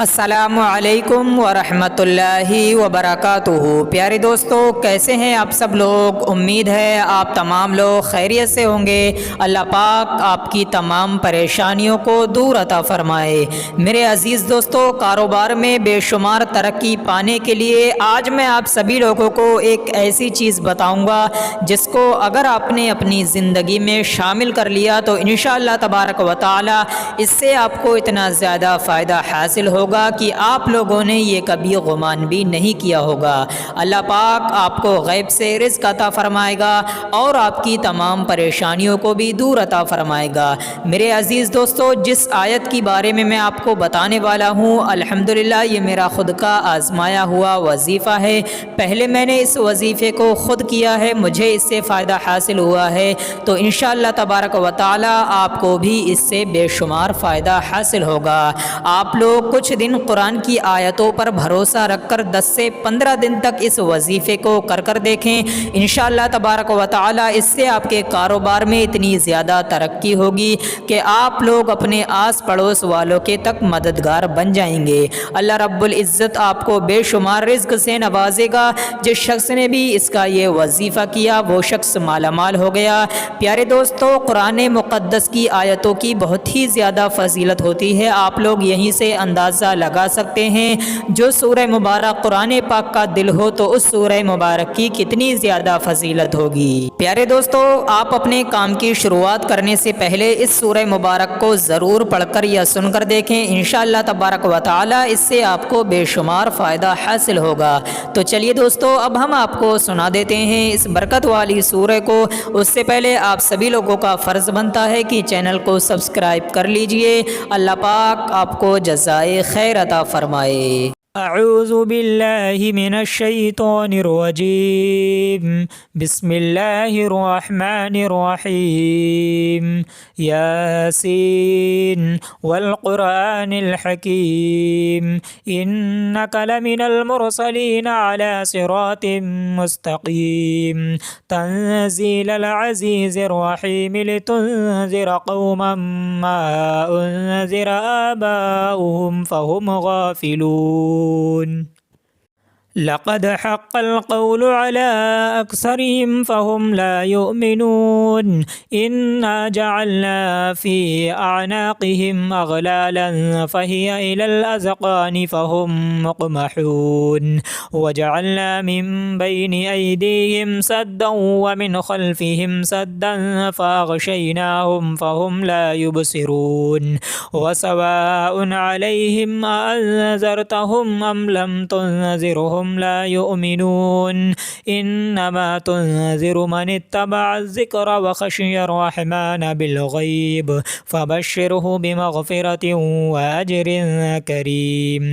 अस्सलामु अलैकुम वरहमतुल्लाहि वबरकातुहू। प्यारे दोस्तों, कैसे हैं आप सब लोग। उम्मीद है आप तमाम लोग खैरियत से होंगे। अल्लाह पाक आपकी तमाम परेशानियों को दूर अता फ़रमाए। मेरे अज़ीज़ दोस्तों, कारोबार में बेशुमार तरक्की पाने के लिए आज मैं आप सभी लोगों को एक ऐसी चीज़ बताऊंगा जिसको अगर आपने अपनी ज़िंदगी में शामिल कर लिया तो इंशाअल्लाह तबारक व तआला इससे आपको इतना ज़्यादा फ़ायदा हासिल होगा कि आप लोगों ने ये कभी गुमान भी नहीं किया होगा। अल्लाह पाक आपको गैब से रिज़्क़ अता फ़रमाएगा और आपकी तमाम परेशानियों को भी दूर अता फ़रमाएगा। मेरे अज़ीज़ दोस्तों, जिस आयत की बारे में मैं आपको बताने वाला हूँ, अल्हम्दुलिल्लाह ये मेरा ख़ुद का आज़माया हुआ वजीफ़ा है। पहले मैंने इस वजीफ़े को ख़ुद किया है, मुझे इससे फ़ायदा हासिल हुआ है, तो इंशाअल्लाह तबारक व तआला आपको भी इससे बेशुमार फ़ायदा हासिल होगा। आप लोग कुछ दिन कुरान की आयतों पर भरोसा रखकर 10 से 15 दिन तक इस वजीफ़े को कर देखें। इंशाअल्लाह तबारक व तआला इससे आपके कारोबार में इतनी ज़्यादा तरक्की होगी कि आप लोग अपने आस पड़ोस वालों के तक मददगार बन जाएंगे। अल्लाह रब्बुल इज़्ज़त आपको बेशुमार रिज़्क़ से नवाजेगा। जिस शख्स ने भी इसका ये वजीफ़ा किया वो शख्स मालामाल हो गया। प्यारे दोस्तों, कुरान मुक़द्दस की आयतों की बहुत ही ज़्यादा फजीलत होती है। आप लोग यहीं से अंदाज़ा लगा सकते हैं। जो सूरह मुबारक कुरान पाक का दिल हो तो उस सूरह मुबारक की कितनी ज़्यादा फजीलत होगी। प्यारे दोस्तों, आप अपने काम की शुरुआत करने से पहले इस सूरह मुबारक को ज़रूर पढ़कर या सुनकर देखें। इंशाअल्लाह तबारक व तआला इससे आपको बेशुमार फ़ायदा हासिल होगा। तो चलिए दोस्तों, अब हम आपको सुना देते हैं इस बरकत वाली सूरह को। उससे पहले आप सभी लोगों का फ़र्ज़ बनता है कि चैनल को सब्सक्राइब कर लीजिए। अल्लाह पाक आपको जज़ाए खैर अता फ़रमाए। अऊज़ु बिल्लाहि मिनश शैतानिर रजीम। बिस्मिल्लाहिर रहमानिर रहीम। यासीन वल क़ुरआनिल हकीम। इन्नका लमिनल मुरसलीन अला सिरातिम मुस्तक़ीम। तंज़ीलल अज़ीज़िर रहीम लितुनज़िर क़ौमम मा उनज़िर आबाउहुम फ़हुम गाफ़िलून। लक़द हक़्क़ल क़ौलु अला अक्सरिहिम फ़हुम ला युमिनून। इन्ना जअलना फ़ी अअनाक़िहिम अग़लालन फ़हिय इलल अज़क़ानि फ़हुम मुक़महून। वजअलना मिन बैनि अयदीहिम सद्दन व मिन ख़ल्फ़िहिम सद्दन फ़अग़शयनाहुम फ़हुम ला युबसिरून। वसवाउन अलैहिम अअन्ज़रतहुम अम लम तुनज़िरहुम ला युमिनून। इन्नमा तुनज़िरु मन इत्तबअ ज़िक्र व ख़शियर रहमान बिलग़ैब फ़बश्शिरहु बिमग़फ़िरतिन व अज्रिन करीम।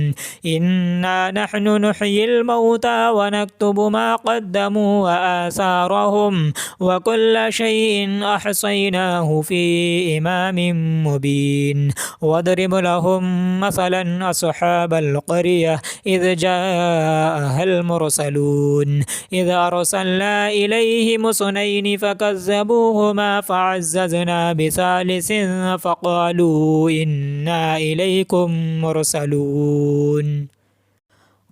इन्ना नहनु नुह्यिल मौता व नक्तुबु मा क़द्दमू व आसारहुम व कुल्ल शैइन अहसैनाहु फ़ी इमामिन मुबीन। वद्रिब लहुम मसलन अस्हाबल क़रियह इज़ जाअहल मुरसलून। इज़ अरसलना इलैहिम इस्नैनि फ़कज़्ज़बूहुमा फ़अज़्ज़ज़ना बिसालिसिन फ़क़ालू इन्ना इलैकुम मुरसलून।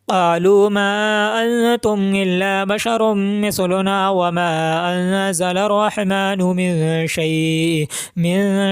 क़ालू मा अंतुम इल्ला बशरुम मिस्लुना व मा अंज़ल अर्रहमानु मिन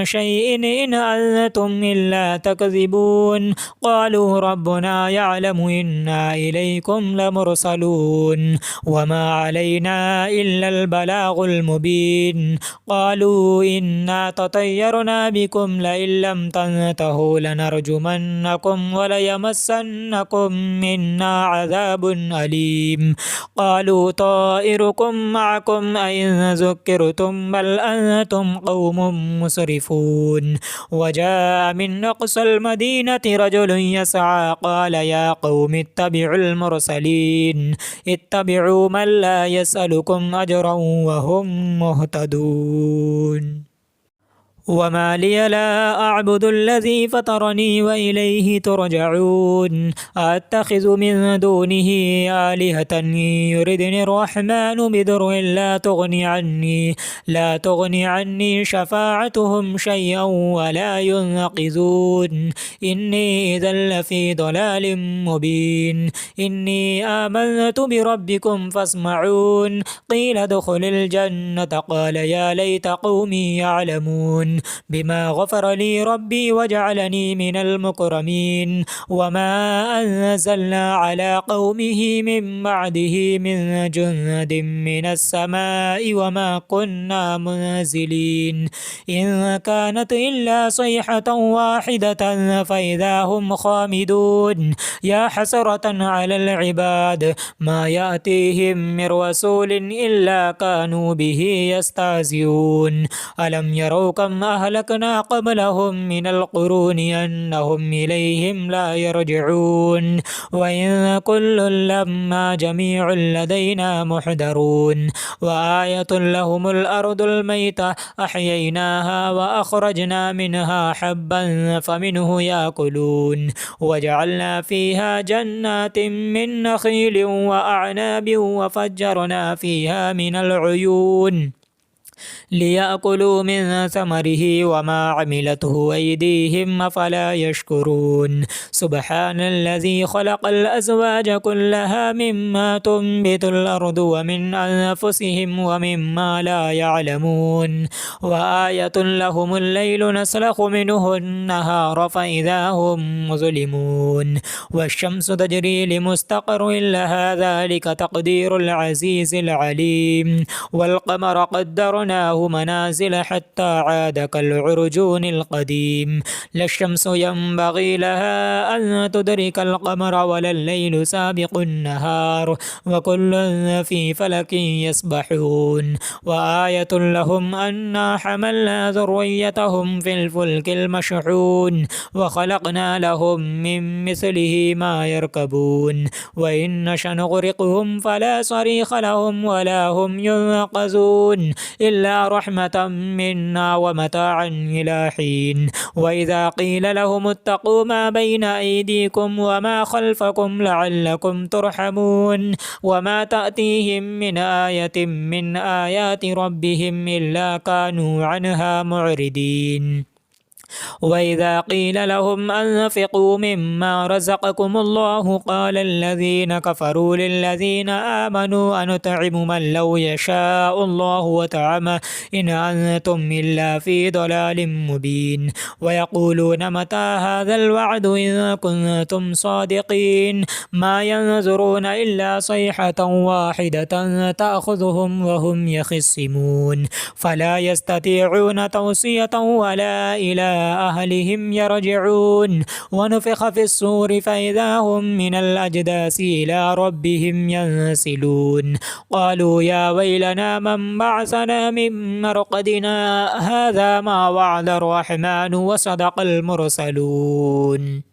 शैइन इन अंतुम इल्ला तकज़िबून। क़ालू रब्बुना यअलमु इन्ना इलैकुम लमुरसलून व मा अलैना इल्लल बलागुल मुबीन। क़ालू इन्ना ततय्यरना बिकुम लइन लम तंतहू लनरजुमन्नकुम व लयमस्सन्नकुम मिन्ना अज़ाबुन अलीम। क़ालू ताइरुकुम मअकुम अइन ज़ुक्किरतुम बल अंतुम क़ौमुम मुसरिफ़ून। वजाअ मिन अक़सल मदीनति रजुलुन यसअ क़ाल या क़ौमि इत्तबिउल मुरसलीन। इत्तबिउ मन ला यसअलुकुम अजरन व हुम मुहतदून। وما لي لا أعبد الذي فطرني وإليه ترجعون أتخذ من دونه آلهة يردني الرحمن بضر لا تغني عني شفاعتهم شيئا ولا ينقذون إني إذا لفي ضلال مبين إني آمنت بربكم فاسمعون قيل ادخل الجنة قال يا ليت قومي يعلمون بما غفر لي ربي وجعلني من المكرمين وما أنزلنا على قومه من بعده من جند من السماء وما كنا منزلين إن كانت إلا صيحة واحدة فإذا هم خامدون يا حسرة على العباد ما يأتيهم من رسول إلا كانوا به يستهزئون ألم يروا كم أهلكنا قبلهم من القرون أنهم إليهم لا يرجعون وإن كل لما جميع لدينا محضرون وآية لهم الأرض الميتة أحييناها وأخرجنا منها حبا فمنه يأكلون وجعلنا فيها جنات من نخيل وأعناب وفجرنا فيها من العيون ليأكلوا من ثمره وما عملته أيديهم أفلا يشكرون سبحان الذي خلق الأزواج كلها مما تنبت الأرض ومن أنفسهم ومما لا يعلمون وآية لهم الليل نسلخ منه النهار فإذا هم مظلمون والشمس تجري لمستقر لها ذلك تقدير العزيز العليم والقمر قدرناه منازل حتى عاد كالعرجون القديم لا الشمس ينبغي لها أن تدرك القمر ولا الليل سابق النهار وكل في فلك يسبحون وآية لهم أنا حملنا ذريتهم في الفلك المشحون وخلقنا لهم من مثله ما يركبون وإن نشأ نغرقهم فلا صريخ لهم ولا هم ينقذون إلا رحمة منا ومتاعا إلى حين وإذا قيل لهم اتقوا ما بين أيديكم وما خلفكم لعلكم ترحمون وما تأتيهم من آية من آيات ربهم إلا كانوا عنها معرضين وإذا قيل لهم أنفقوا مما رزقكم الله قال الذين كفروا للذين آمنوا أنطعم من لو يشاء الله وطعمه إن أنتم إلا في ضلال مبين ويقولون متى هذا الوعد إن كنتم صادقين ما ينظرون إلا صيحة واحدة تأخذهم وهم يخصمون فلا يستطيعون توصية ولا إلى أهلهم يرجعون ونفخ في الصور فإذا هم من الأجداث إلى ربهم ينسلون قالوا يا ويلنا من بعثنا من مرقدنا هذا ما وعد الرحمن وصدق المرسلون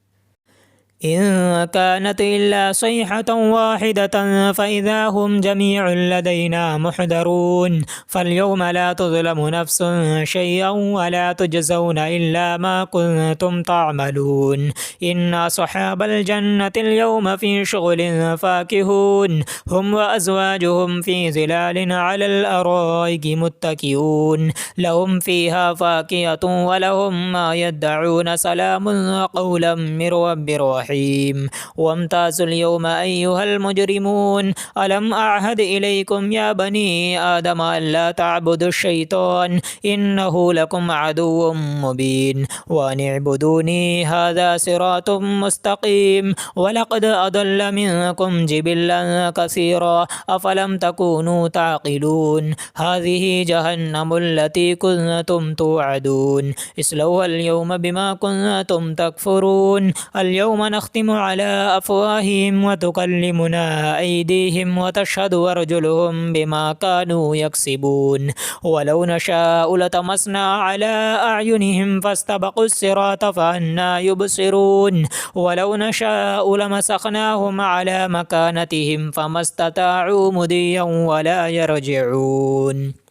إن كانت إلا صيحة واحدة فإذا هم جميع لدينا محضرون فاليوم لا تظلم نفس شيئا ولا تجزون إلا ما كنتم تعملون إن أصحاب الجنة اليوم في شغل فاكهون هم وأزواجهم في ظلال على الأرائك متكئون لهم فيها فاكهة ولهم ما يدعون سلام قولا من رب رحيم وامتازوا اليوم أيها المجرمون ألم أعهد إليكم يا بني آدم ألا تعبدوا الشيطان إنه لكم عدو مبين وأن اعبدوني هذا صراط مستقيم ولقد أضل منكم جبلا كثيرا أفلم تكونوا تعقلون هذه جهنم التي كنتم توعدون اصلوها اليوم بما كنتم تكفرون اليوم نختم على أفواههم وتكلمنا أيديهم وتشهد أرجلهم بما كانوا يكسبون ولو نشاء لطمسنا على أعينهم فاستبقوا الصراط فأنى يبصرون ولو نشاء لمسخناهم على مكانتهم فما استطاعوا مضيا ولا يرجعون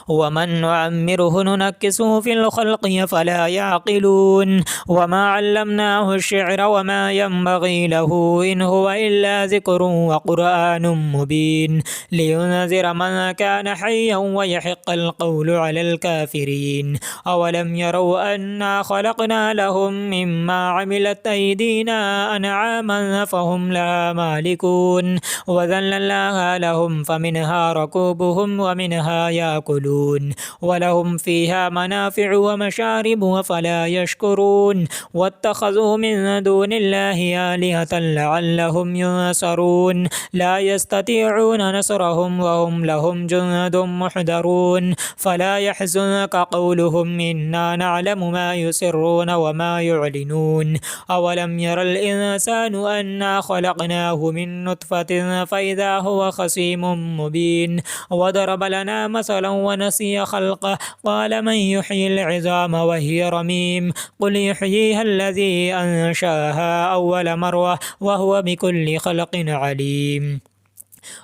ومن نعمره ننكسه في الخلق فلا يعقلون وما علمناه الشعر وما ينبغي له إن هو إلا ذكر وقرآن مبين لينذر من كان حيا ويحق القول على الكافرين أولم يروا أنا خلقنا لهم مما عملت أيدينا أنعاما فهم لها مالكون وذللناها لهم فمنها ركوبهم ومنها يأكلون ولهم فيها منافع ومشارب أفلا يشكرون واتخذوا من دون الله آلهة لعلهم ينصرون لا يستطيعون نصرهم وهم لهم جند محضرون فلا يحزنك قولهم إنا نعلم ما يسرون وما يعلنون أولم ير الإنسان أنا خلقناه من نطفة فإذا هو خصيم مبين وضرب لنا مثلا ونسي خلقه قال من يحيي العظام وهي رميم قل يحييها الذي أنشأها أول مرة وهو بكل خلق عليم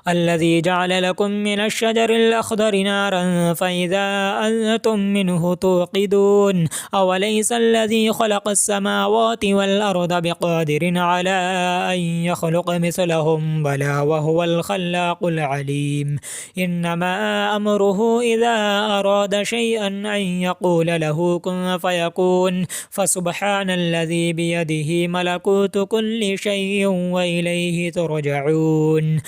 الذي جعل لكم من الشجر الأخضر نارا فإذا أنتم منه توقدون أوليس الذي خلق السماوات والأرض بقادر على أن يخلق مثلهم بلى وهو الخلاق العليم إنما أمره إذا أراد شيئا أن يقول له كن فيكون فسبحان الذي بيده ملكوت كل شيء وإليه ترجعون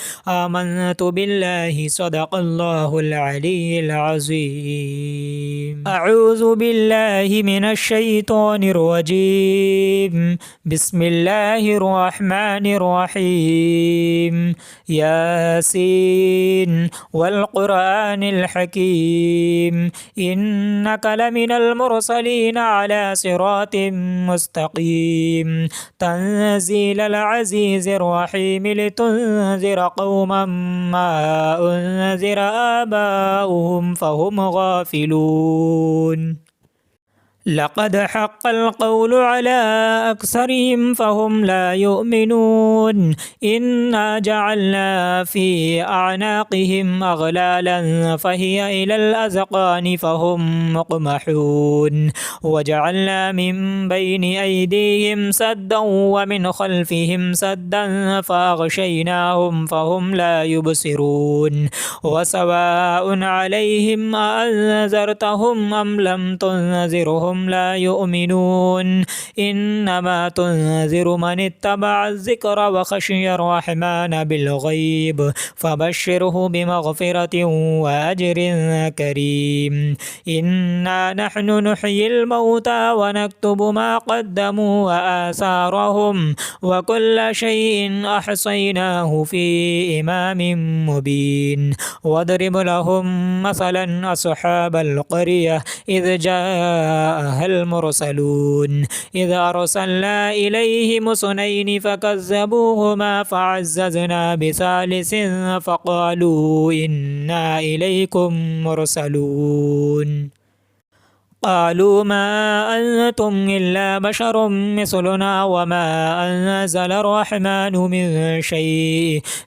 آمنت بالله صدق الله العلي العظيم أعوذ بالله من الشيطان الرجيم بسم الله الرحمن الرحيم ياسين والقرآن الحكيم إنك لمن المرسلين على صراط مستقيم تنزيل العزيز الرحيم لتنذر قوما ما أنذر آباؤهم فهم غافلون لقد حق القول على أكثرهم فهم لا يؤمنون إنا جعلنا في أعناقهم أغلالا فهي إلى الأذقان فهم مقمحون وجعلنا من بين أيديهم سدا ومن خلفهم سدا فأغشيناهم فهم لا يبصرون وسواء عليهم أأنذرتهم أم لم تنذرهم لا يؤمنون إنما تنذر من اتبع الذكر وخشي الرحمن بالغيب فبشره بمغفرة وأجر كريم إنا نحن نحيي الموتى ونكتب ما قدموا وآثارهم وكل شيء أحصيناه في إمام مبين واضرب لهم مثلا أصحاب القرية إذ جاء المرسلون إذا أرسلنا إليهم اثنين فكذبوهما فعززنا بثالث فقالوا إنا إليكم مرسلون قالوا ما أنتم إلا بشر مثلنا وما أنزل الرحمن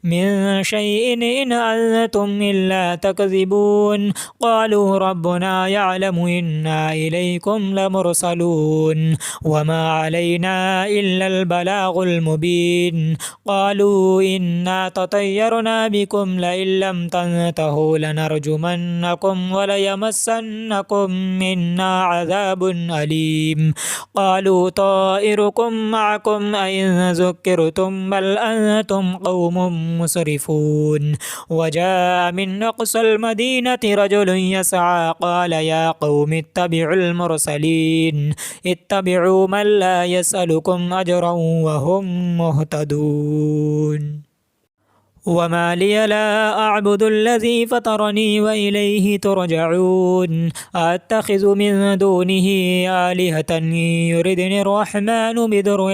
من شيء إن أنتم إلا تكذبون قالوا ربنا يعلم إنا إليكم لمرسلون وما علينا إلا البلاغ المبين قالوا إنا تطيرنا بكم لئن لم تنتهوا لنرجمنكم وليمسنكم منا عذاب أليم قالوا طائركم معكم أئن ذكرتم بل أنتم قوم مسرفون وجاء من أقصى المدينة رجل يسعى قال يا قوم اتبعوا المرسلين اتبعوا من لا يسألكم أجرا وهم مهتدون وما لي لا أعبد الذي فطرني وإليه ترجعون أتخذ من دونه آلهة يردني الرحمن بضر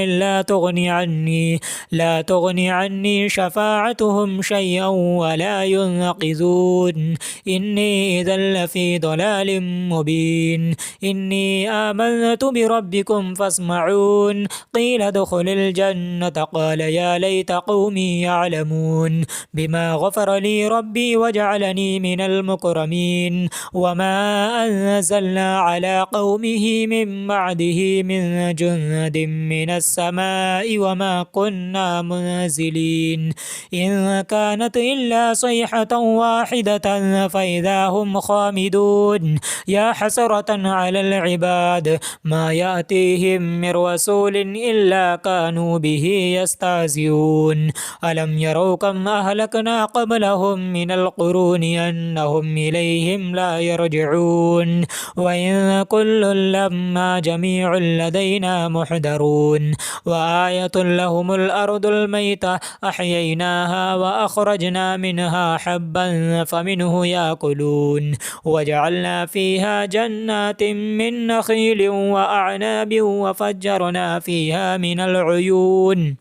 لا تغني عني شفاعتهم شيئا ولا ينقذون إني إذا لفي ضلال مبين إني آمنت بربكم فاسمعون قيل ادخل الجنة قال يا ليت قومي يعلمون بما غفر لي ربي وجعلني من المكرمين وما أنزلنا على قومه من بعده من جند من السماء وما كنا منزلين إن كانت إلا صيحة واحدة فإذا هم خامدون يا حسرة على العباد ما يأتيهم من رسول إلا كانوا به يستهزئون ألم يروا كم أهلكنا قبلهم من القرون أنهم إليهم لا يرجعون وإن كل لما جميع لدينا محضرون وآية لهم الأرض الميتة أحييناها وأخرجنا منها حبا فمنه يأكلون وجعلنا فيها جنات من نخيل وأعناب وفجرنا فيها من العيون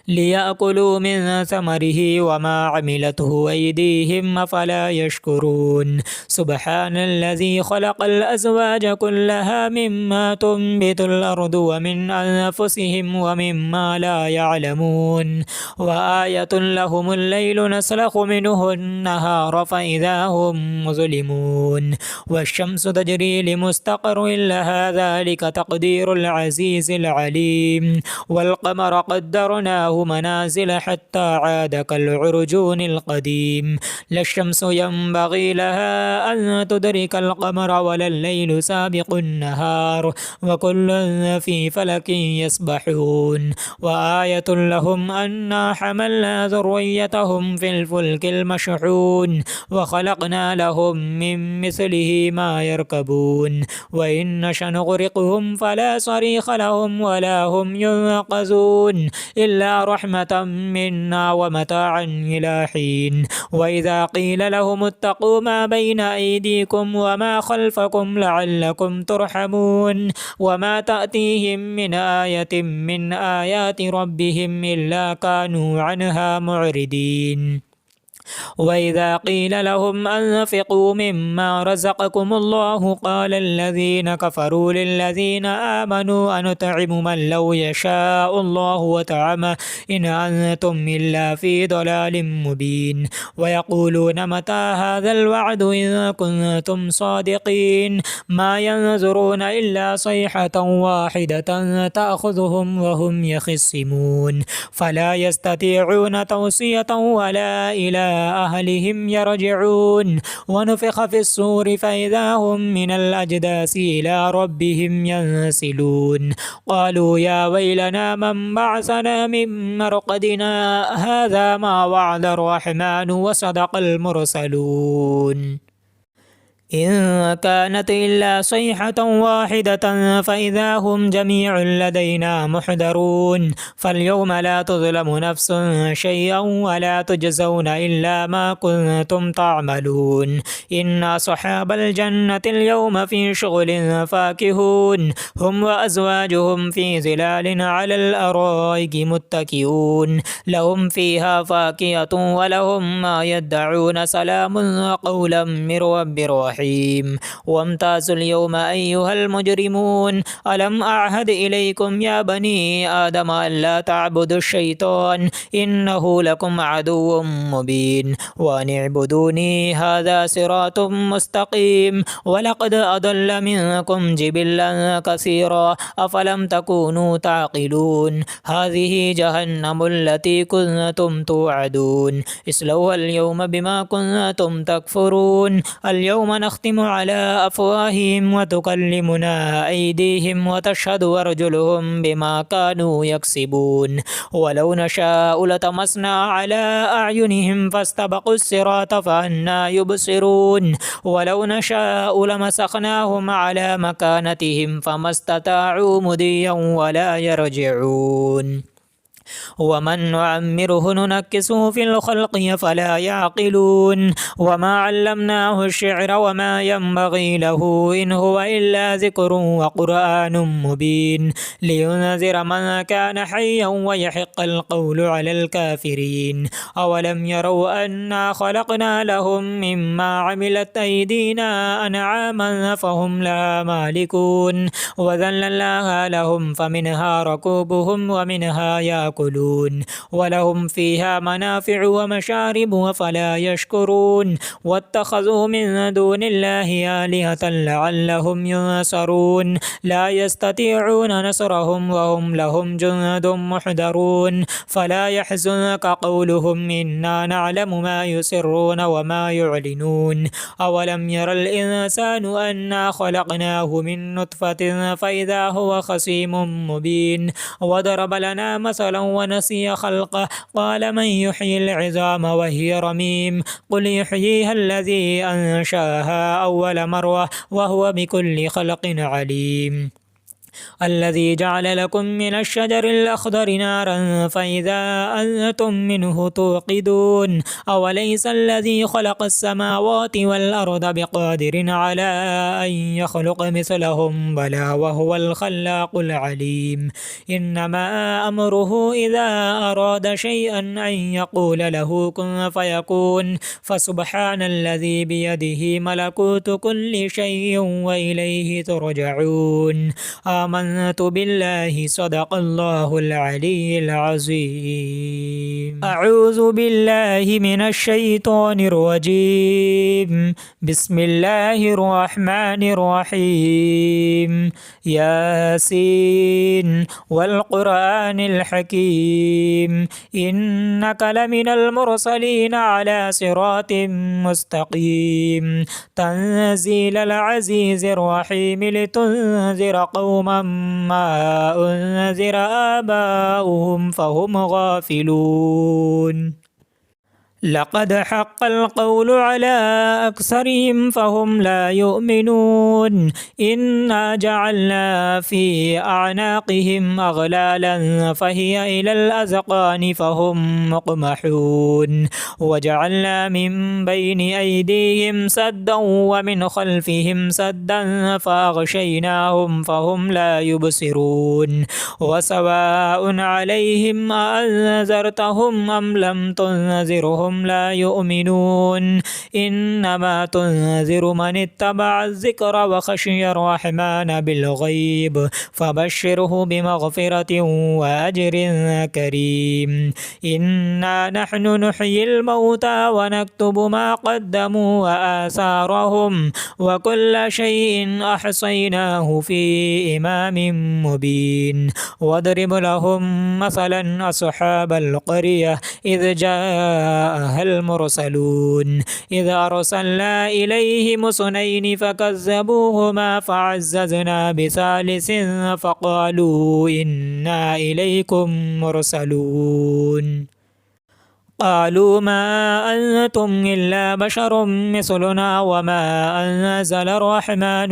ليأكلوا من ثمره وما عملته أيديهم أفلا يشكرون سبحان الذي خلق الأزواج كلها مما تنبت الأرض ومن أنفسهم ومما لا يعلمون وآية لهم الليل نسلخ منه النهار فإذا هم مظلمون والشمس تجري لمستقر لها ذلك تقدير العزيز العليم والقمر قدرناه منازل حتى عاد كالعرجون القديم لا الشمس ينبغي لها أن تدرك القمر ولا الليل سابق النهار وكل في فلك يسبحون وآية لهم أنا حملنا ذريتهم في الفلك المشحون وخلقنا لهم من مثله ما يركبون وإن نشأ نغرقهم فلا صريخ لهم ولا هم ينقذون إلا رحمة منا ومتاعا إلى حين وإذا قيل لهم اتقوا ما بين أيديكم وما خلفكم لعلكم ترحمون وما تأتيهم من آية من آيات ربهم إلا كانوا عنها معرضين وإذا قيل لهم أنفقوا مما رزقكم الله قال الذين كفروا للذين آمنوا أنطعم من لو يشاء الله وطعمه إن أنتم إلا في ضلال مبين ويقولون متى هذا الوعد إن كنتم صادقين ما ينظرون إلا صيحة واحدة تأخذهم وهم يخصمون فلا يستطيعون توصية ولا إلى أهلهم يرجعون ونفخ في الصور فإذا هم من الأجداث إلى ربهم ينسلون قالوا يا ويلنا من بعثنا من مرقدنا هذا ما وعد الرحمن وصدق المرسلون إن كانت إلا صيحة واحدة فإذا هم جميع لدينا محضرون فاليوم لا تظلم نفس شيئا ولا تجزون إلا ما كنتم تعملون إن أصحاب الجنة اليوم في شغل فاكهون هم وأزواجهم في ظلال على الأرائك متكئون لهم فيها فاكهة ولهم ما يدعون سلام قولا من رب رحيم وامتازوا اليوم أيها المجرمون ألم أعهد إليكم يا بني آدم ألا تعبدوا الشيطان إنه لكم عدو مبين وأن اعبدوني هذا صراط مستقيم ولقد أضل منكم جبلا كثيرا أفلم تكونوا تعقلون هذه جهنم التي كنتم توعدون اصلوها اليوم بما كنتم تكفرون اليوم نختم على أفواههم وتكلمنا أيديهم وتشهد أرجلهم بما كانوا يكسبون ولو نشاء لطمسنا على أعينهم فاستبقوا الصراط فأنى يبصرون ولو نشاء لمسخناهم على مكانتهم فما استطاعوا مضيا ولا يرجعون ومن نعمره ننكسه في الخلق فلا يعقلون وما علمناه الشعر وما ينبغي له إن هو إلا ذكر وقرآن مبين لينذر من كان حيا ويحق القول على الكافرين أولم يروا أنا خلقنا لهم مما عملت أيدينا أنعاما فهم لها مالكون وذللناها لهم فمنها ركوبهم ومنها يأكلون يأكلون ولهم فيها منافع ومشارب أفلا يشكرون واتخذوا من دون الله آلهة لعلهم ينصرون لا يستطيعون نصرهم وهم لهم جند محضرون فلا يحزنك قولهم إنا نعلم ما يسرون وما يعلنون أولم ير الإنسان أنا خلقناه من نطفة فإذا هو خصيم مبين وضرب لنا مثلا ونسي خلقه قال من يحيي العظام وهي رميم قل يحييها الذي أنشأها أول مرة وهو بكل خلق عليم الذي جعل لكم من الشجر الأخضر نارا فإذا أنتم منه توقدون أوليس الذي خلق السماوات والأرض بقادر على أن يخلق مثلهم بلى وهو الخلاق العليم إنما أمره إذا أراد شيئا أن يقول له كن فيكون فسبحان الذي بيده ملكوت كل شيء وإليه ترجعون آمنت بالله صدق الله العلي العظيم أعوذ بالله من الشيطان الرجيم بسم الله الرحمن الرحيم ياسين والقرآن الحكيم إنك لمن المرسلين على صراط مستقيم تنزيل العزيز الرحيم لتنذر قوما ما أنذر آباؤهم فهم غافلون لقد حق القول على أكثرهم فهم لا يؤمنون إنا جعلنا في أعناقهم أغلالا فهي إلى الأذقان فهم مقمحون وجعلنا من بين أيديهم سدا ومن خلفهم سدا فأغشيناهم فهم لا يبصرون وسواء عليهم أأنذرتهم أم لم تنذرهم لا يؤمنون إنما تنذر من اتبع الذكر وخشي الرحمن بالغيب فبشره بمغفرة وأجر كريم إنا نحن نحيي الموتى ونكتب ما قدموا وآثارهم وكل شيء أحصيناه في إمام مبين واضرب لهم مثلا أصحاب القرية إذ جاء المرسلون إذ أرسلنا إليهم اثنين فكذبوهما فعززنا بثالث فقالوا إنا إليكم مرسلون قالوا ما أنتم إلا بشر مثلنا وما أنزل الرحمن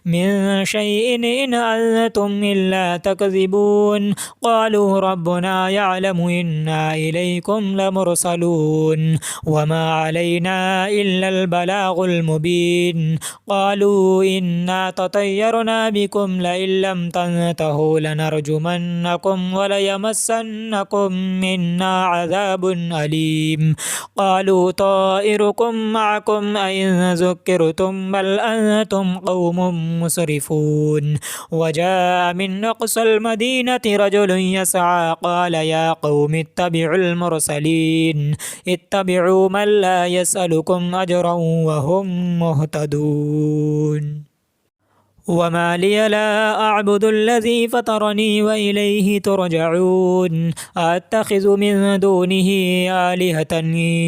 من شيء إن أنتم إلا تكذبون قالوا ربنا يعلم إنا إليكم لمرسلون وما علينا إلا البلاغ المبين قالوا إنا تطيرنا بكم لئن لم تنتهوا لنرجمنكم وليمسنكم منا عذاب أليم قالوا طائركم معكم أئن ذكرتم بل أنتم قوم مسرفون وجاء من أقصى المدينة رجل يسعى قال يا قوم اتبعوا المرسلين اتبعوا من لا يسألكم أجرا وهم مهتدون وما لي لا أعبد الذي فطرني وإليه ترجعون أتخذ من دونه آلهة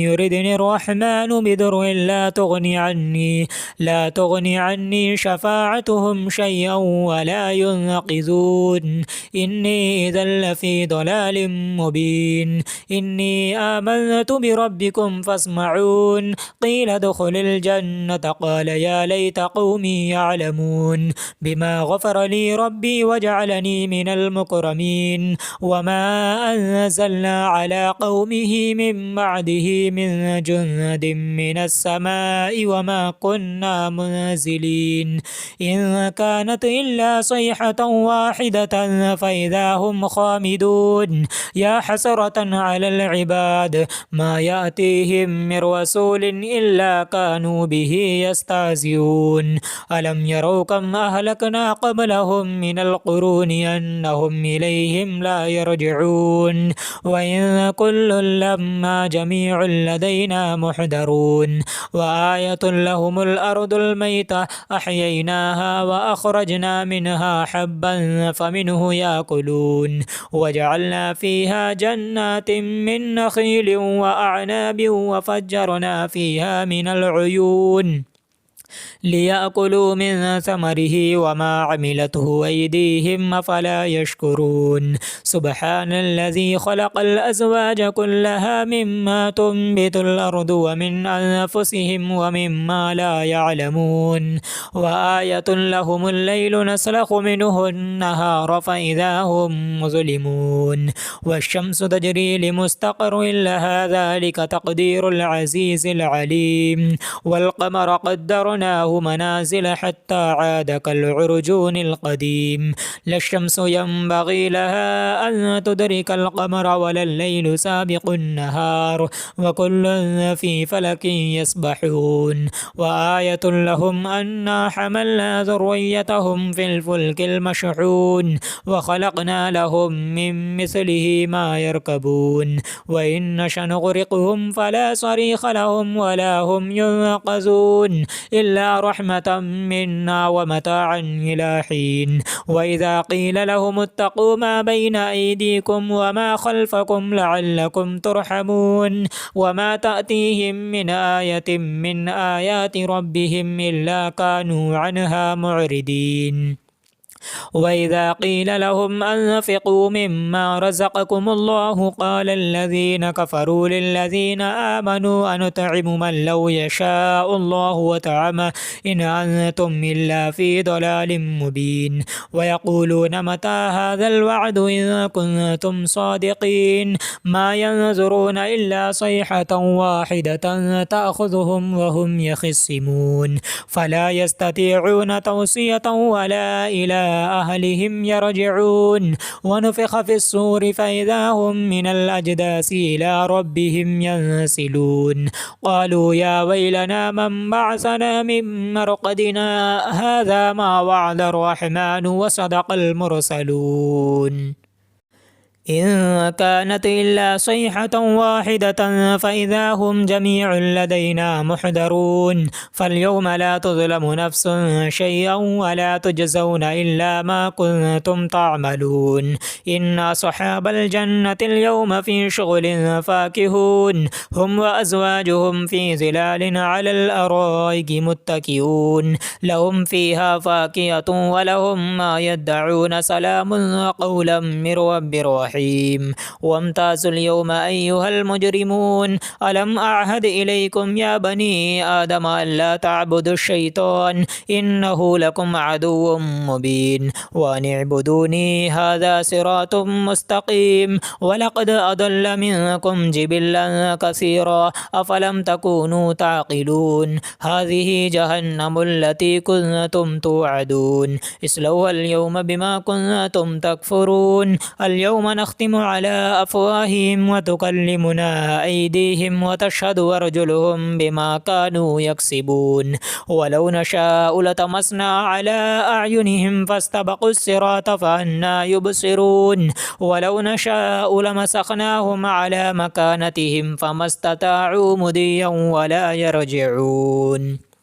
يردني الرحمن بضر لا تغني عني شفاعتهم شيئا ولا ينقذون إني إذا لفي ضلال مبين إني آمنت بربكم فاسمعون قيل ادخل الجنة قال يا ليت قومي يعلمون بما غفر لي ربي وجعلني من المكرمين وما أنزلنا على قومه من بعده من جند من السماء وما كنا منزلين إن كانت إلا صيحة واحدة فإذا هم خامدون يا حسرة على العباد ما يأتيهم من رسول إلا كانوا به يستهزئون ألم يروا كم كم أهلكنا قبلهم من القرون أنهم إليهم لا يرجعون وإن كل لما جميع لدينا محضرون وآية لهم الأرض الميتة أحييناها وأخرجنا منها حبا فمنه يأكلون وجعلنا فيها جنات من نخيل وأعناب وفجرنا فيها من العيون ليأكلوا من ثمره وما عملته أيديهم أفلا يشكرون سبحان الذي خلق الأزواج كلها مما تنبت الأرض ومن أنفسهم ومما لا يعلمون وآية لهم الليل نسلخ منه النهار فإذا هم مظلمون والشمس تجري لمستقر لها ذلك تقدير العزيز العليم والقمر قدرناه منازل حتى عاد كالعرجون القديم لا الشمس ينبغي لها أن تدرك القمر ولا الليل سابق النهار وكل في فلك يسبحون وآية لهم أنا حملنا ذريتهم في الفلك المشحون وخلقنا لهم من مثله ما يركبون وإن نشأ نغرقهم فلا صريخ لهم ولا هم ينقذون إلا رحمة منا ومتاعا إلى حين وإذا قيل لهم اتقوا ما بين أيديكم وما خلفكم لعلكم ترحمون وما تأتيهم من آية من آيات ربهم إلا كانوا عنها معرضين وإذا قيل لهم أنفقوا مما رزقكم الله قال الذين كفروا للذين آمنوا أنطعم من لو يشاء الله وطعمه إن أنتم إلا في ضلال مبين ويقولون متى هذا الوعد إن كنتم صادقين ما ينظرون إلا صيحة واحدة تأخذهم وهم يخصمون فلا يستطيعون توصية ولا إلى أهلهم يرجعون ونفخ في الصور فإذا هم من الأجداث إلى ربهم ينسلون قالوا يا ويلنا من بعثنا من مرقدنا هذا ما وعد الرحمن وصدق المرسلون إن كانت إلا صيحة واحدة فإذا هم جميع لدينا محضرون فاليوم لا تظلم نفس شيئا ولا تجزون إلا ما كنتم تعملون إن أصحاب الجنة اليوم في شغل فاكهون هم وأزواجهم في ظلال على الأرائك متكئون لهم فيها فاكهة ولهم ما يدعون سلام قولا من رب رحيم وامتازوا اليوم أيها المجرمون ألم أعهد إليكم يا بني آدم ألا تعبدوا الشيطان إنه لكم عدو مبين وأن اعبدوني هذا صراط مستقيم ولقد أضل منكم جبلا كثيرا أفلم تكونوا تعقلون هذه جهنم التي كنتم توعدون اصلوها اليوم بما كنتم تكفرون اليوم نختم على أفواههم وتكلمنا أيديهم وتشهد أرجلهم بما كانوا يكسبون ولو نشاء لطمسنا على أعينهم فاستبقوا الصراط فأنى يبصرون ولو نشاء لمسخناهم على مكانتهم فما استطاعوا مضيا ولا يرجعون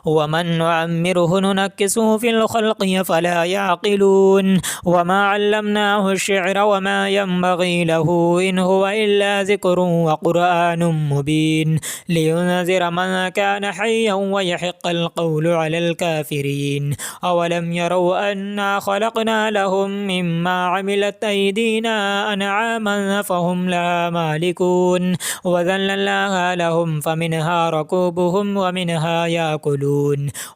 ومن نعمره ننكسه في الخلق فلا يعقلون وما علمناه الشعر وما ينبغي له إن هو إلا ذكر وقرآن مبين لينذر من كان حيا ويحق القول على الكافرين أولم يروا أنا خلقنا لهم مما عملت أيدينا أنعاما فهم لها مالكون وذللناها لهم فمنها ركوبهم ومنها يأكلون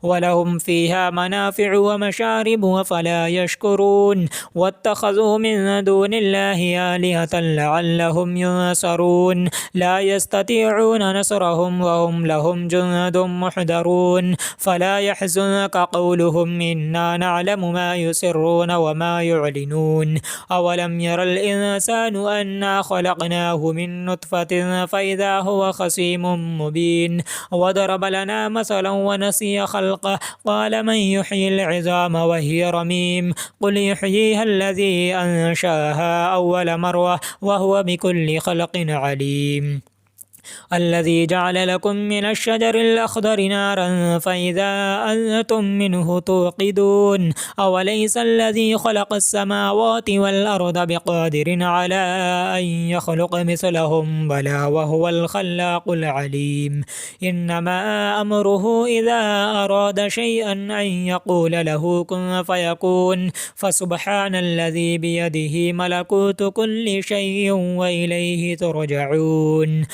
ولهم فيها منافع ومشارب وفلا يشكرون واتخذوا من دون الله آلهة لعلهم ينصرون لا يستطيعون نصرهم وهم لهم جند محضرون فلا يحزنك قولهم إنا نعلم ما يسرون وما يعلنون أولم ير الإنسان أنا خلقناه من نطفة فإذا هو خصيم مبين وضرب لنا مثلا ونسي خلقه قال من يحيي العظام وهي رميم قل يحييها الذي أنشأها أول مرة وهو بكل خلق عليم الذي جعل لكم من الشجر الأخضر نارا فإذا أنتم منه توقدون أوليس الذي خلق السماوات والأرض بقادر على أن يخلق مثلهم بلى وهو الخلاق العليم إنما أمره إذا أراد شيئا أن يقول له كن فيكون فسبحان الذي بيده ملكوت كل شيء وإليه ترجعون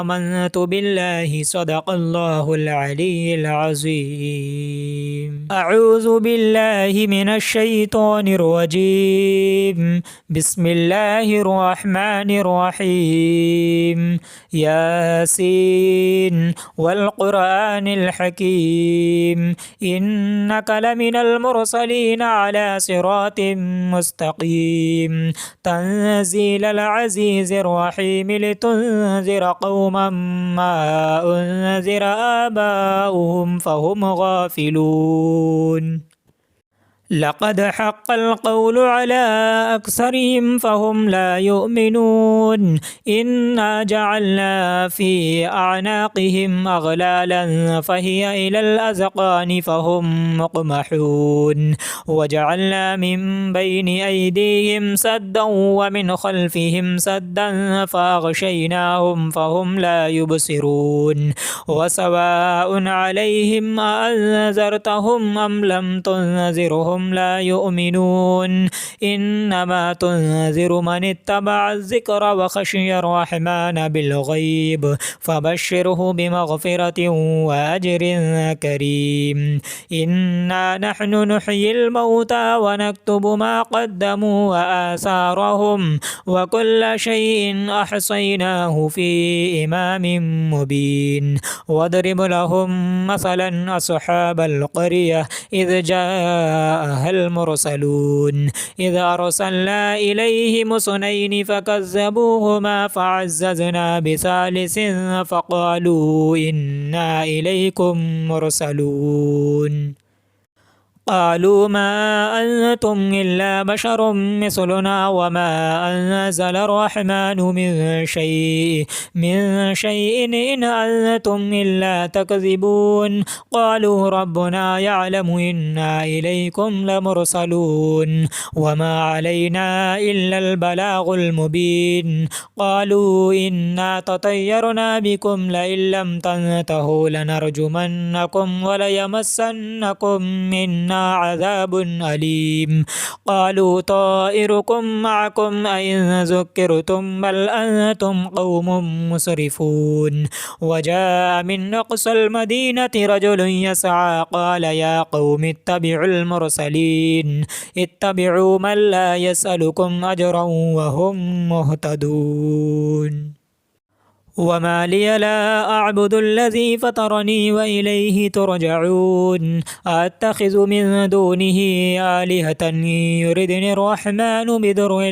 آمنت بالله صدق الله العلي العظيم أعوذ بالله من الشيطان الرجيم بسم الله الرحمن الرحيم ياسين والقرآن الحكيم إنك لمن المرسلين على صراط مستقيم تنزيل العزيز الرحيم لتنذر قوما ما أنذر آباؤهم فهم غافلون لقد حق القول على أكثرهم فهم لا يؤمنون إنا جعلنا في أعناقهم أغلالا فهي إلى الأذقان فهم مقمحون وجعلنا من بين أيديهم سدا ومن خلفهم سدا فأغشيناهم فهم لا يبصرون وسواء عليهم أأنذرتهم أم لم تنذرهم لا يؤمنون إنما تنذر من اتبع الذكر وخشي الرحمن بالغيب فبشره بمغفرة وأجر كريم إنا نحن نحيي الموتى ونكتب ما قدموا وآثارهم وكل شيء أحصيناه في إمام مبين واضرب لهم مثلا أصحاب القرية إذ جاء المرسلون إذ أرسلنا إليهم اثنين فكذبوهما فعززنا بثالث فقالوا إنا إليكم مرسلون قالوا ما أنتم إلا بشر مثلنا وما أنزل الرحمن من شيء إن أنتم إلا تكذبون قالوا ربنا يعلم إنا إليكم لمرسلون وما علينا إلا البلاغ المبين قالوا إنا تطيرنا بكم لئن لم تنتهوا لنرجمنكم وليمسنكم منا عذاب أليم قالوا طائركم معكم أئن ذكرتم بل أنتم قوم مسرفون وجاء من أقصى المدينة رجل يسعى قال يا قوم اتبعوا المرسلين اتبعوا من لا يسألكم أجرا وهم مهتدون وما لي لا أعبد الذي فطرني وإليه ترجعون أتخذ من دونه آلهة يردني الرحمن بضر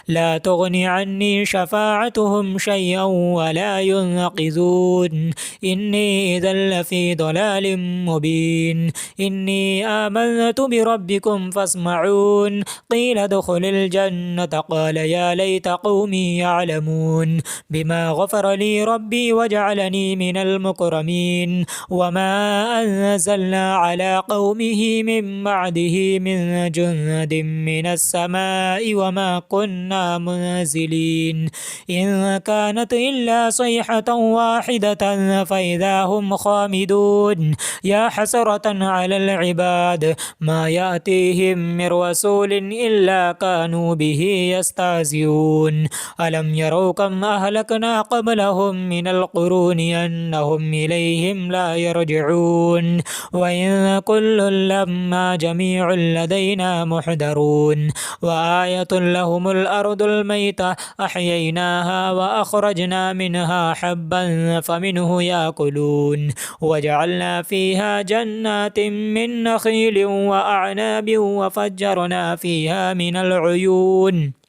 لا تغني عني شفاعتهم شيئا ولا ينقذون إني إذا لفي ضلال مبين إني آمنت بربكم فاسمعون قيل ادخل الجنة قال يا ليت قومي يعلمون بما غفر لي ربي وجعلني من المكرمين وما أنزلنا على قومه من بعده من جند من السماء وما كنا منزلين إن كانت إلا صيحة واحدة فإذا هم خامدون يا حسرة على العباد ما يأتيهم من رسول إلا كانوا به يستهزئون ألم يروا كم أهلكنا قبلهم من القرون أنهم إليهم لا يرجعون وإن كل لما جميع لدينا محضرون وآية لهم الأرض الميتة أحييناها وأخرجنا منها حبا فمنه يأكلون وجعلنا فيها جنات من نخيل وأعناب وفجرنا فيها من العيون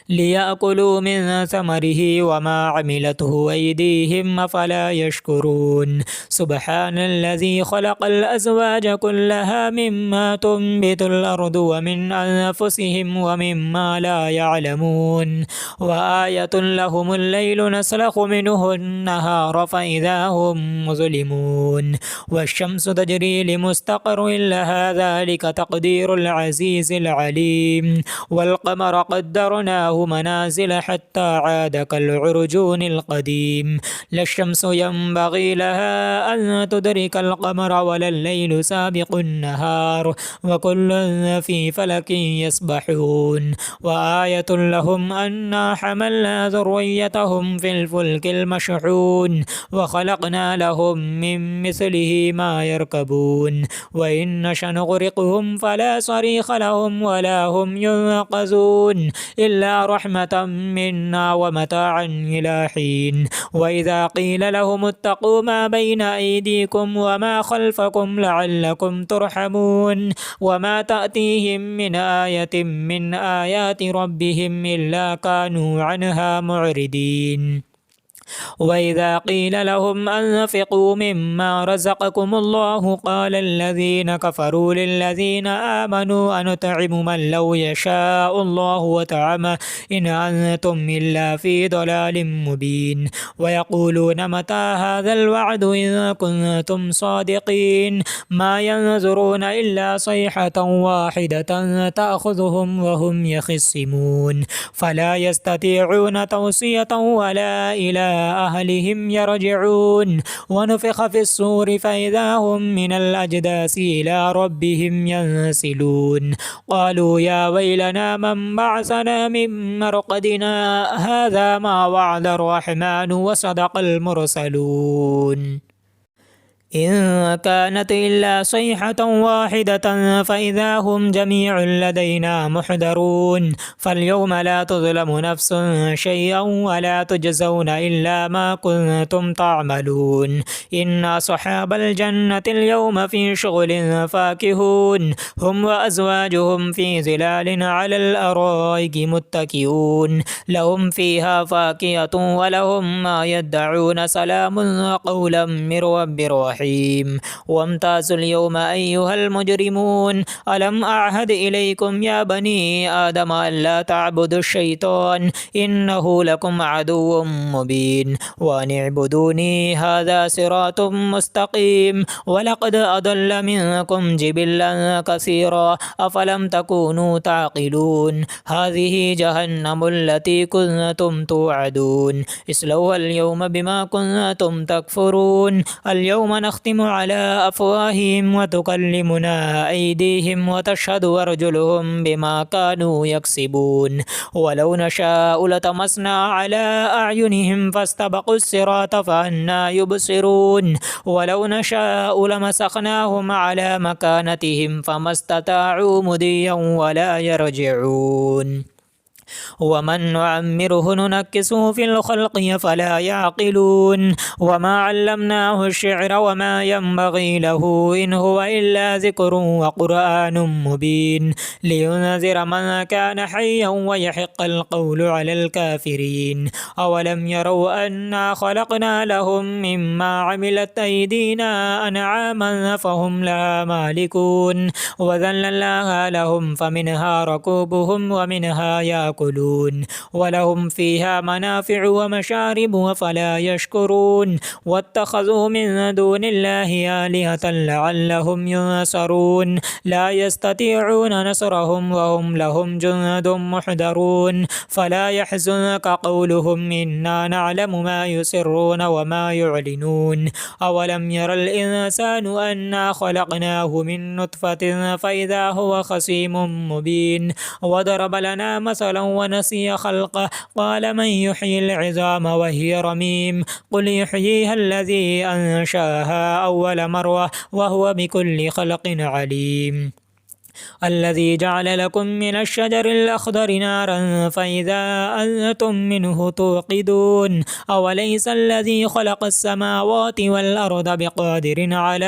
ليأكلوا من ثمره وما عملته أيديهم أفلا يشكرون سبحان الذي خلق الأزواج كلها مما تنبت الأرض ومن أنفسهم ومما لا يعلمون وآية لهم الليل نسلخ منه النهار فإذا هم مظلمون والشمس تجري لمستقر لها ذلك تقدير العزيز العليم والقمر قدرناه منازل حتى عاد كالعرجون القديم لا الشمس ينبغي لها أن تدرك القمر ولا الليل سابق النهار وكل في فلك يسبحون وآية لهم أنا حملنا ذريتهم في الفلك المشحون وخلقنا لهم من مثله ما يركبون وإن نشأ نغرقهم فلا صريخ لهم ولا هم ينقذون إلا رحمة منا ومتاعا إلى حين وإذا قيل لهم اتقوا ما بين أيديكم وما خلفكم لعلكم ترحمون وما تأتيهم من آية من آيات ربهم إلا كانوا عنها معرضين وإذا قيل لهم أنفقوا مما رزقكم الله قال الذين كفروا للذين آمنوا أنطعم من لو يشاء الله وطعمه إن أنتم إلا في ضلال مبين ويقولون متى هذا الوعد إن كنتم صادقين ما ينظرون إلا صيحة واحدة تأخذهم وهم يخصمون فلا يستطيعون توصية ولا إلى أهلهم يرجعون ونفخ في الصور فإذا هم من الأجداث إلى ربهم ينسلون قالوا يا ويلنا من بعثنا من مرقدنا هذا ما وعد الرحمن وصدق المرسلون إن كانت إلا صيحة واحدة فإذا هم جميع لدينا محضرون فاليوم لا تظلم نفس شيئا ولا تجزون إلا ما كنتم تعملون إن أصحاب الجنة اليوم في شغل فاكهون هم وأزواجهم في ظلال على الأرائك متكئون لهم فيها فاكهة ولهم ما يدعون سلام قولا من رب رحيم وامتازوا اليوم أيها المجرمون ألم أعهد إليكم يا بني آدم ألا تعبدوا الشيطان إنه لكم عدو مبين وأن اعبدوني هذا صراط مستقيم ولقد أضل منكم جبلا كثيرا أفلم تكونوا تعقلون هذه جهنم التي كنتم توعدون اصلوها اليوم بما كنتم تكفرون اليوم نختم على أفواههم وتكلمنا أيديهم وتشهد أرجلهم بما كانوا يكسبون ولو نشاء لطمسنا على أعينهم فاستبقوا الصراط فأنى يبصرون ولو نشاء لمسخناهم على مكانتهم فما استطاعوا مضيا ولا يرجعون ومن نعمره ننكسه في الخلق فلا يعقلون وما علمناه الشعر وما ينبغي له إن هو إلا ذكر وقرآن مبين لينذر من كان حيا ويحق القول على الكافرين أولم يروا أنا خلقنا لهم مما عملت أيدينا أنعاما فهم لها مالكون وذللناها لهم فمنها ركوبهم ومنها يأكلون ولهم فيها منافع ومشارب وفلا يشكرون واتخذوا من دون الله آلهة لعلهم ينصرون لا يستطيعون نصرهم وهم لهم جند محضرون فلا يحزنك قولهم إنا نعلم ما يسرون وما يعلنون أولم ير الإنسان أنا خلقناه من نطفة فإذا هو خصيم مبين وضرب لنا مثلا ونسي خلقه قال من يحيي العظام وهي رميم قل يحييها الذي أنشأها أول مرة وهو بكل خلق عليم الذي جعل لكم من الشجر الأخضر نارا فإذا أنتم منه توقدون أوليس الذي خلق السماوات والأرض بقادر على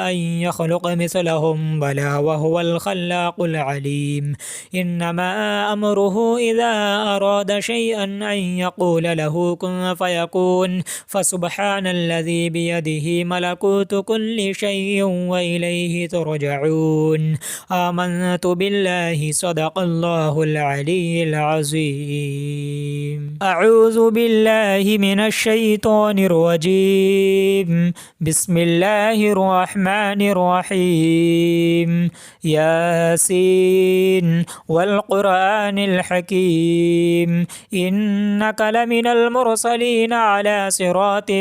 أن يخلق مثلهم بلى وهو الخلاق العليم إنما أمره إذا أراد شيئا أن يقول له كن فيكون فسبحان الذي بيده ملكوت كل شيء وإليه ترجعون آمنت بالله صدق الله العلي العظيم أعوذ بالله من الشيطان الرجيم بسم الله الرحمن الرحيم ياسين والقرآن الحكيم إنك لمن المرسلين على صراط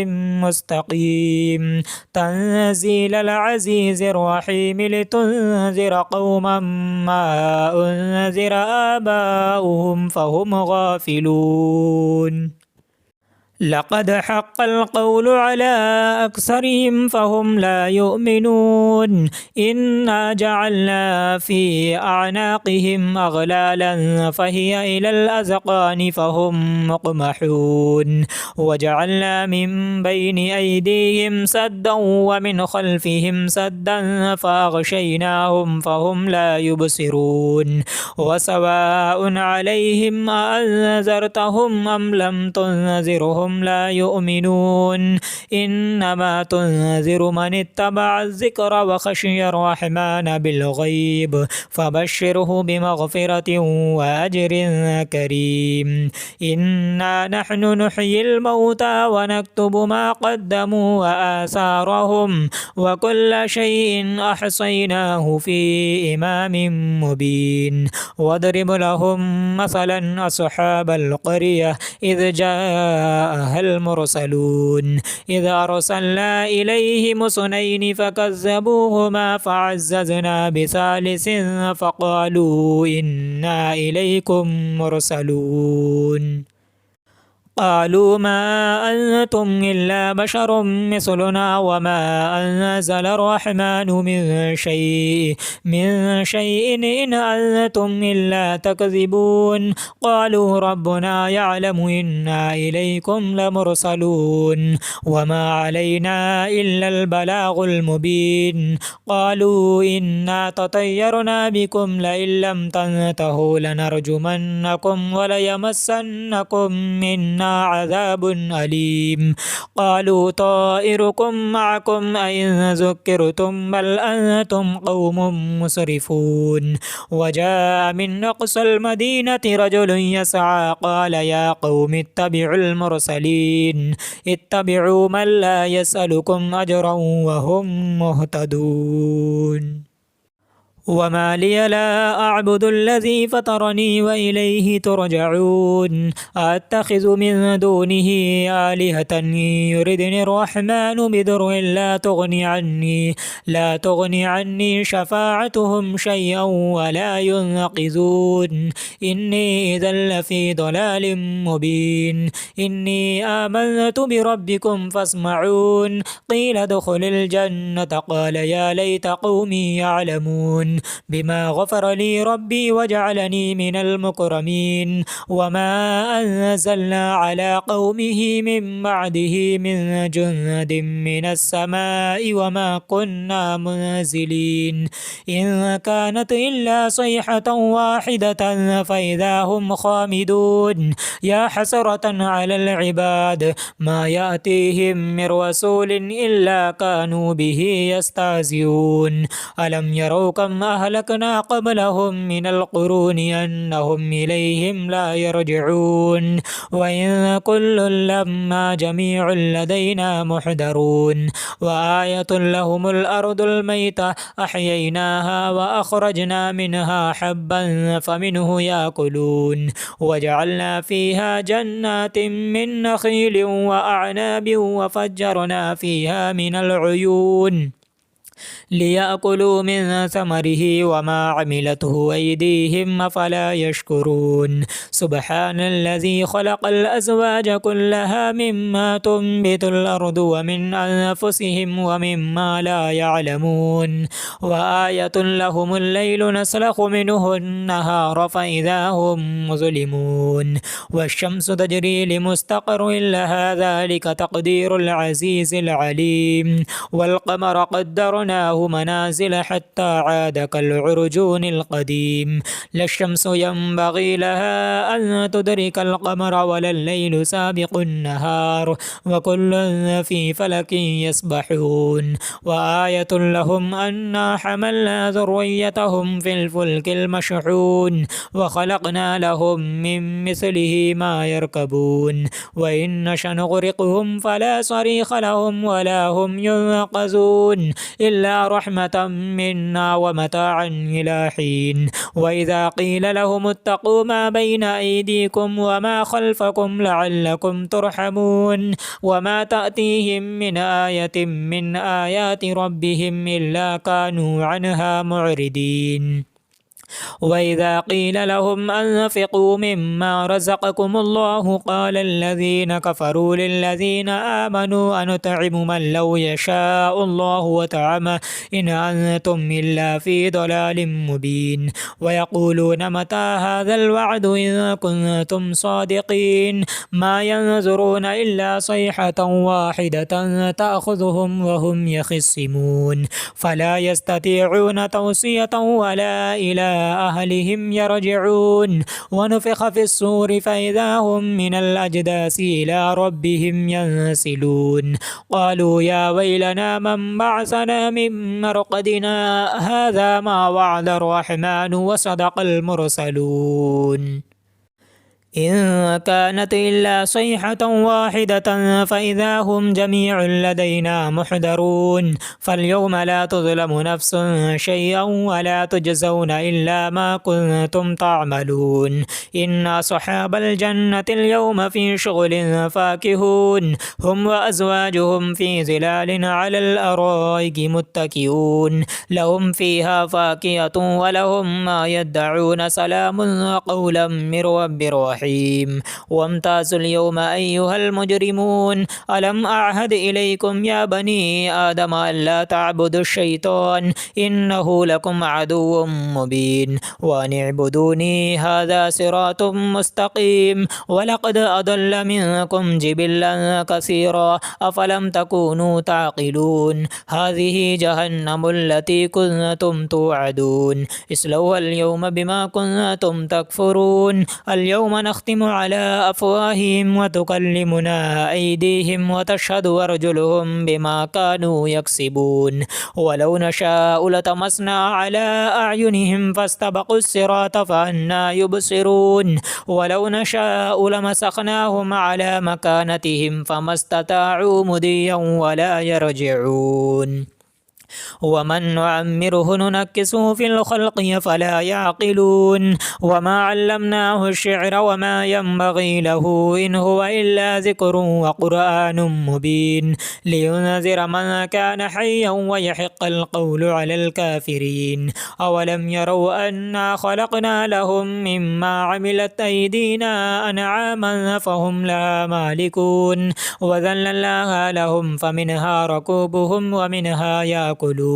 مستقيم تنزيل العزيز الرحيم لتنذر قوما ما أنذر آباؤهم فهم غافلون لقد حق القول على أكثرهم فهم لا يؤمنون إنا جعلنا في أعناقهم أغلالا فهي إلى الأذقان فهم مقمحون وجعلنا من بين أيديهم سدا ومن خلفهم سدا فأغشيناهم فهم لا يبصرون وسواء عليهم أأنذرتهم أم لم تنذرهم لا يؤمنون إنما تنذر من اتبع الذكر وخشي الرحمن بالغيب فبشره بمغفرة وأجر كريم إنا نحن نحيي الموتى ونكتب ما قدموا وآثارهم وكل شيء أحصيناه في إمام مبين واضرب لهم مثلا أصحاب القرية إذ جاء المرسلون إذا أرسلنا إليهم اثنين فكذبوهما فعززنا بثالث فقالوا إنا إليكم مرسلون قالوا ما أنتم إلا بشر مثلنا وما أنزل الرحمن من شيء إن أنتم إلا تكذبون قالوا ربنا يعلم إنا إليكم لمرسلون وما علينا إلا البلاغ المبين قالوا إنا تطيرنا بكم لئن لم تنتهوا لنرجمنكم وليمسنكم منا عذاب أليم قالوا طائركم معكم أئن ذكرتم بل أنتم قوم مسرفون وجاء من أقصى المدينة رجل يسعى قال يا قوم اتبعوا المرسلين اتبعوا من لا يسألكم أجرا وهم مهتدون وما لي لا أعبد الذي فطرني وإليه ترجعون أتخذ من دونه آلهة يردني الرحمن بضر لا تغني عني شفاعتهم شيئا ولا ينقذون إني إذا لفي ضلال مبين إني آمنت بربكم فاسمعون قيل ادخل الجنة قال يا ليت قومي يعلمون بما غفر لي ربي وجعلني من المكرمين وما أنزلنا على قومه من بعده من جند من السماء وما كنا منزلين إن كانت إلا صيحة واحدة فإذا هم خامدون يا حسرة على العباد ما يأتيهم من رسول إلا كانوا به يستهزئون ألم يروا كم أهلكنا قبلهم من القرون أنهم إليهم لا يرجعون وإن كل لما جميع لدينا محضرون وآية لهم الأرض الميتة أحييناها وأخرجنا منها حبا فمنه يأكلون وجعلنا فيها جنات من نخيل وأعناب وفجرنا فيها من العيون ليأكلوا من ثمره وما عملته أيديهم أفلا يشكرون سبحان الذي خلق الأزواج كلها مما تنبت الأرض ومن أنفسهم ومما لا يعلمون وآية لهم الليل نسلخ منه النهار فإذا هم مظلمون والشمس تجري لمستقر لها ذلك تقدير العزيز العليم والقمر قدرناه منازل حتى عاد كالعرجون القديم لا الشمس ينبغي لها أن تدرك القمر ولا الليل سابق النهار وكل في فلك يسبحون وآية لهم أنا حملنا ذريتهم في الفلك المشحون وخلقنا لهم من مثله ما يركبون وإن نشأ نغرقهم فلا صريخ لهم ولا هم ينقذون إلا رحمة منا ومتاعا إلى حين وإذا قيل لهم اتقوا ما بين أيديكم وما خلفكم لعلكم ترحمون وما تأتيهم من آية من آيات ربهم إلا كانوا عنها معرضين وإذا قيل لهم أنفقوا مما رزقكم الله قال الذين كفروا للذين آمنوا أنطعم من لو يشاء الله وطعمه إن أنتم إلا في ضلال مبين ويقولون متى هذا الوعد إن كنتم صادقين ما ينظرون إلا صيحة واحدة تأخذهم وهم يخصمون فلا يستطيعون توصية ولا إلى أهلهم يرجعون ونفخ في الصور فإذا هم من الأجداث إلى ربهم ينسلون قالوا يا ويلنا من بعثنا من مرقدنا هذا ما وعد الرحمن وصدق المرسلون إن كانت إلا صيحة واحدة فإذا هم جميع لدينا محضرون فاليوم لا تظلم نفس شيئا ولا تجزون إلا ما كنتم تعملون إن أصحاب الجنة اليوم في شغل فاكهون هم وأزواجهم في ظلال على الأرائك متكئون لهم فيها فاكهة ولهم ما يدعون سلام قولا من رب رحيم وامتازوا اليوم أيها المجرمون ألم أعهد إليكم يا بني آدم ألا تعبدوا الشيطان إنه لكم عدو مبين وأن اعبدوني هذا صراط مستقيم ولقد أضل منكم جبلا كثيرا أفلم تكونوا تعقلون هذه جهنم التي كنتم توعدون اصلوها اليوم بما كنتم تكفرون اليوم نختم على أفواههم وتكلمنا أيديهم وتشهد أرجلهم بما كانوا يكسبون ولو نشاء لطمسنا على أعينهم فاستبقوا الصراط فأنى يبصرون ولو نشاء لمسخناهم على مكانتهم فما استطاعوا مضيا ولا يرجعون ومن نعمره ننكسه في الخلق فلا يعقلون وما علمناه الشعر وما ينبغي له إن هو إلا ذكر وقرآن مبين لينذر من كان حيا ويحق القول على الكافرين أولم يروا أنا خلقنا لهم مما عملت أيدينا أنعاما فهم لها مالكون وذللناها لهم فمنها ركوبهم ومنها يأكلون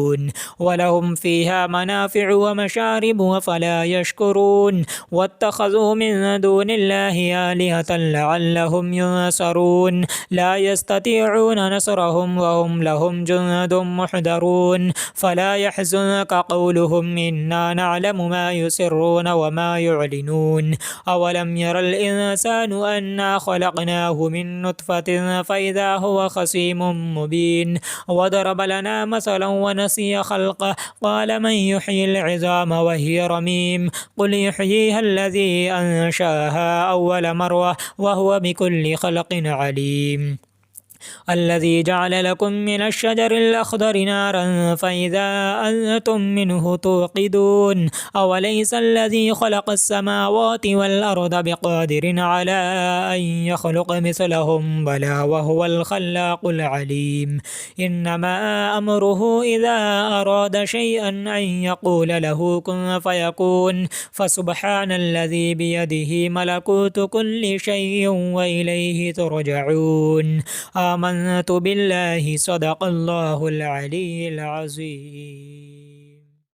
ولهم فيها منافع ومشارب وفلا يشكرون واتخذوا من دون الله آلهة لعلهم ينصرون لا يستطيعون نصرهم وهم لهم جند محضرون فلا يحزنك قولهم إنا نعلم ما يسرون وما يعلنون أولم ير الإنسان أنا خلقناه من نطفة فإذا هو خصيم مبين وضرب لنا مثلا ونسي خلقه قال من يحيي العظام وهي رميم قل يحييها الذي أنشأها أول مرة وهو بكل خلق عليم الذي جعل لكم من الشجر الأخضر نارا فإذا أنتم منه توقدون أوليس الذي خلق السماوات والأرض بقادر على أن يخلق مثلهم بلى وهو الخلاق العليم إنما أمره إذا أراد شيئا أن يقول له كن فيكون فسبحان الذي بيده ملكوت كل شيء وإليه ترجعون آمنت بالله صدق الله العلي العظيم.